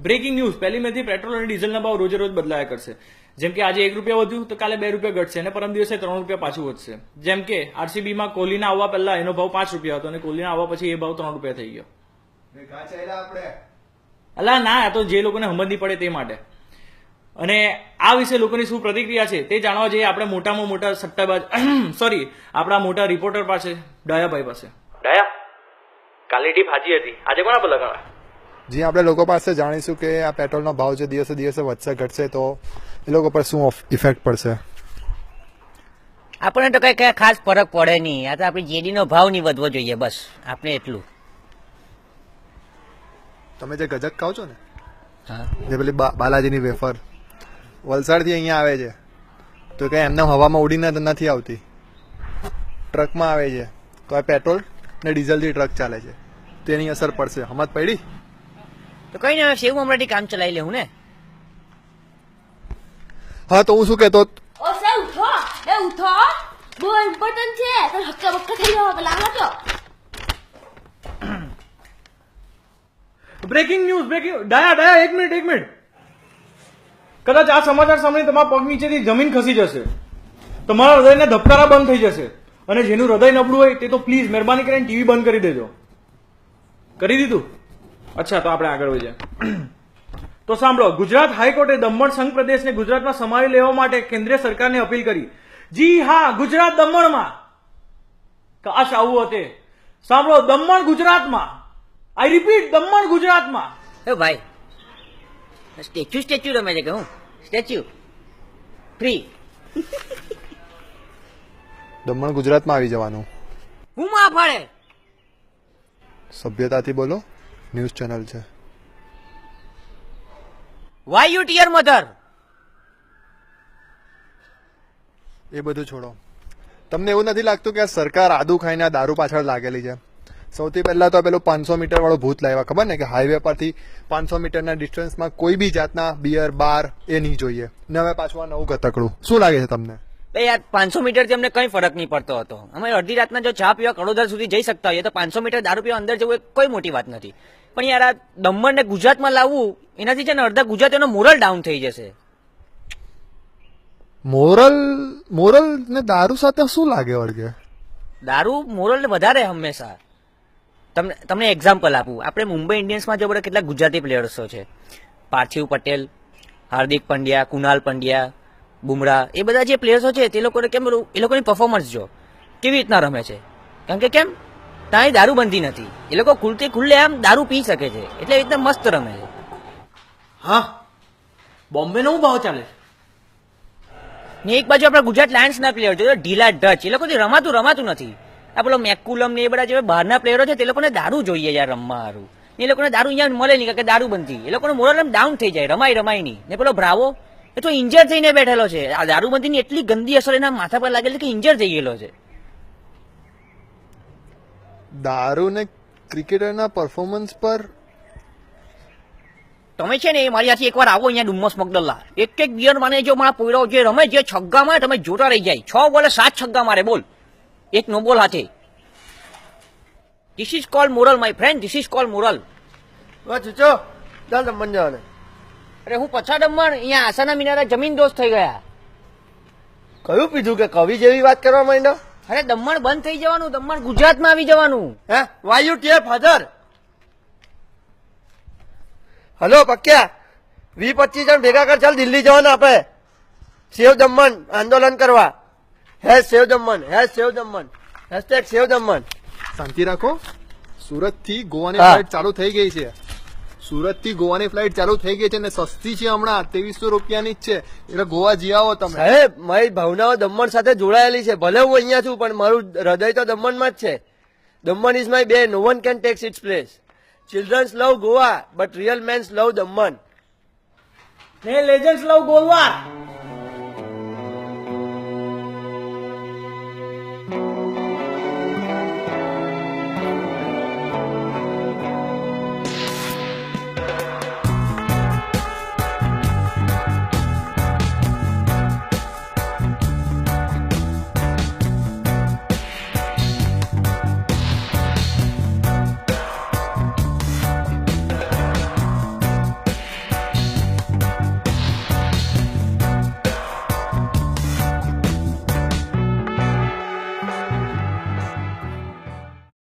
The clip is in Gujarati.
બ્રેકિંગ ન્યૂઝ, 1 મે થી પેટ્રોલ અને ડીઝલના ભાવ રોજે રોજ બદલાયા કરશે. જેમ કે આજે ₹1 વધ્યું તો કાલે ₹2 ઘટશે અને પરમ દિવસે ₹3 પાછું વધશે. જેમ કે આરસીબીમાં કોહલીના આવવા પહેલા એનો ભાવ ₹5 હતો અને કોહલીના આવવા પછી એ ભાવ ₹3 થઈ ગયો. અલા ના, આ તો જે લોકોને સમજ નહીં પડે તે માટે. અને આ વિશે લોકોની શું પ્રતિક્રિયા છે તે જાણવા જઈએ આપણે મોટામાં મોટા સટ્ટાબાજ સોરી આપણા મોટા રિપોર્ટર પાસે, ડાયાભાઈ પાસે. ડાયા, કાલની ટીપ હાજી હતી, આજે કોના પર લગાડવા? જી, આપણે લોકો પાસે જાણીશું કે આ પેટ્રોલનો ભાવ જે દિવસે દિવસે વધશે ઘટશે તો એ લોકો પર શું ઇફેક્ટ પડશે. આપણને તો કઈ ખાસ ફરક પડે નહીં. આ તો આપણી જેડી નો ભાવ નહીં વધવો જોઈએ, બસ આપણે એટલું. તમે જે ગજક ખાવ છો ને, હા, જે પેલી બાલાજીની વેફર વલસાડથી અહીંયા આવે છે તો કઈ એમને હવામાં ઉડીને નથી આવતી, ટ્રકમાં આવે છે. તો આ પેટ્રોલ ને ડીઝલથી ટ્રક ચાલે છે, તેની અસર પડશે. સમજ પડી? તો કઈ નહીં, સેવ મમરાથી કામ ચલાવી લેવું ને. હા, તો હું શું કહેતો, ઓ સર ઉઠો, ઉઠો, બહુ ઇમ્પોર્ટન્ટ છે. તો હક્કા બક્કા થઈ જાવ પેલા હટો. બ્રેકિંગ ન્યૂઝ, ડાયા 1 મિનિટ. કદાચ આ સમાચાર સાંભળીને તમારા પગ નીચેથી જમીન ખસી જશે, તમારા હૃદયના ધબકારા બંધ થઈ જશે. અને જેનું હૃદય નબળું હોય તે તો પ્લીઝ મહેરબાની કરીને ટીવી બંધ કરી દેજો. કરી દીધું? અચ્છા, તો આપણે આગળ વધીએ. તો સાંભળો, ગુજરાત હાઈકોર્ટે દમણ સંઘ પ્રદેશને ગુજરાતમાં સમાવી લેવા માટે કેન્દ્રીય સરકારને અપીલ કરી. જી હા, ગુજરાત દમણમાં. કાશ આવું હતે. સાંભળો, દમણ ગુજરાતમાં. આઈ રિપીટ, દમણ ગુજરાતમાં. એ ભાઈ, સ્ટેચ્યુ રમે છે કે હું? Statue free. દમણ ગુજરાતમાં આવી જવાનું. હું માં ફાળે. સભ્યતાથી બોલો, ન્યૂઝ ચેનલ છે. Why you tear mother. એ બધું છોડો. તમને એવું નથી લાગતું કે આ સરકાર આદુ ખાઈને આ દારૂ પાછળ લાગેલી છે? સૌથી પહેલા તો પેલું 500 મીટર વાળો ભૂત લાવ્યા, ખબર ને, કે હાઈવે પરથી 500 મીટરના ડિસ્ટન્સમાં કોઈ બી જાતના બિયર બાર એ નહીં જોઈએ. ને હવે પાછું આ નવું ગતકડું. શું લાગે છે તમને? યાર 500 મીટર થી અમને કઈ ફરક નહીં પડતો હતો. અમે અડધી રાતના જો ચા પીવા કડોદર સુધી જઈ શકતા હોઈએ તો 500 મીટર દારૂ પીવા અંદર જવું એ કોઈ મોટી વાત નથી. પણ યાર આ દમણ ને ગુજરાતમાં લાવવું, એનાથી છે ને અડધા ગુજરાતીઓનો મોરલ ડાઉન થઈ જશે. મોરલ ને દારૂ સાથે શું લાગે વળગે? દારૂ મોરલ વધારે હંમેશા. તમને એક્ઝામ્પલ આપું, આપણે મુંબઈ ઇન્ડિયન્સમાં જો બધા કેટલા ગુજરાતી પ્લેયર્સો છે, પાર્થિવ પટેલ, હાર્દિક પંડ્યા, કુનાલ પંડ્યા, બુમરાહ, એ બધા જે પ્લેયર્સો છે તે લોકોને કેમ, એ લોકોની પરફોર્મન્સ જો કેવી રીતના રમે છે. કારણ કે કેમ, ત્યાં દારૂ બંધી નથી, એ લોકો ખુલ્લે આમ દારૂ પી શકે છે, એટલે એકદમ મસ્ત રમે છે. હા, બોમ્બે નો ભાવ ચાલે છે. ને એક બાજુ આપણા ગુજરાત લાયન્સના પ્લેયર છે ઢીલા ડચ, એ લોકોથી રમાતું નથી. આ પેલો મેકુલમ ને એ બધા જે બહારના પ્લેયરો છે તે લોકોને દારૂ જોઈએ યાર રમવા સારું. એ લોકોને દારૂ અહીંયા મળે નહીં કે દારૂ બંધી, એ લોકોને મોરલ ડાઉન થઈ જાય, રમાય નહીં. ને પેલો બ્રાવો એ તો ઇન્જર થઈને બેઠેલો છે. આ દારૂબંધીની એટલી ગંદી અસર એના માથા પર લાગેલી કે ઇન્જર થઈ ગયેલો છે. દારૂ ને ક્રિકેટરના પરફોર્મન્સ પર તમે છે ને મારી હાથી એકવાર આવો અહીંયા ડુમ્મસ મગદલ્લા, એક બિયર માને જો મારા પોયરો જે રમે, જે છગ્ગા મારે તમે જોતા રહી જાય. 6 બોલે 7 છગ્ગા મારે, બોલ, એક નો બોલ હાથે. This is call moral my friend, this is call moral. ચાલ દમણ જવાને. અરે હું પછા દમણ, અહીંયા આસાના મિનારા જમીન દોસ્ત થઈ ગયા. કયું પીધું કે કવિ જેવી વાત કરવા માંડ્યો? અરે દમણ બંધ થઈ જવાનું, દમણ ગુજરાતમાં આવી જવાનું. હે, વાયુ ટીયર ફાધર. હલો પક્યા, 20-25 જણ ભેગા કર, ચાલ દિલ્હી જવાના આપણે. સેવ દમણ આંદોલન કરવા. સેવ દમણ, સેવ દમણ. શાંતિ રાખો. સુરત થી ગોવાની હા. ફ્લાઇટ ચાલુ થઈ ગઈ છે. સુરત થી ગોવાની ફ્લાઇટ ચાલુ થઈ ગઈ છે ને સસ્તી છે હમણાં, 2300 રૂપિયાની જ છે. એટલે ગોવા જી આવો તમે. સાહેબ, મારી ભાવનાઓ દમણ સાથે જોડાયેલી છે. ભલે હું અહીંયા છું પણ મારું હૃદય તો દમણમાં જ છે. Daman is my bae, no one can takes its place. Children's love Goa but real men's love Daman. ને લેજન્ડ્સ લવ ગોલવાર.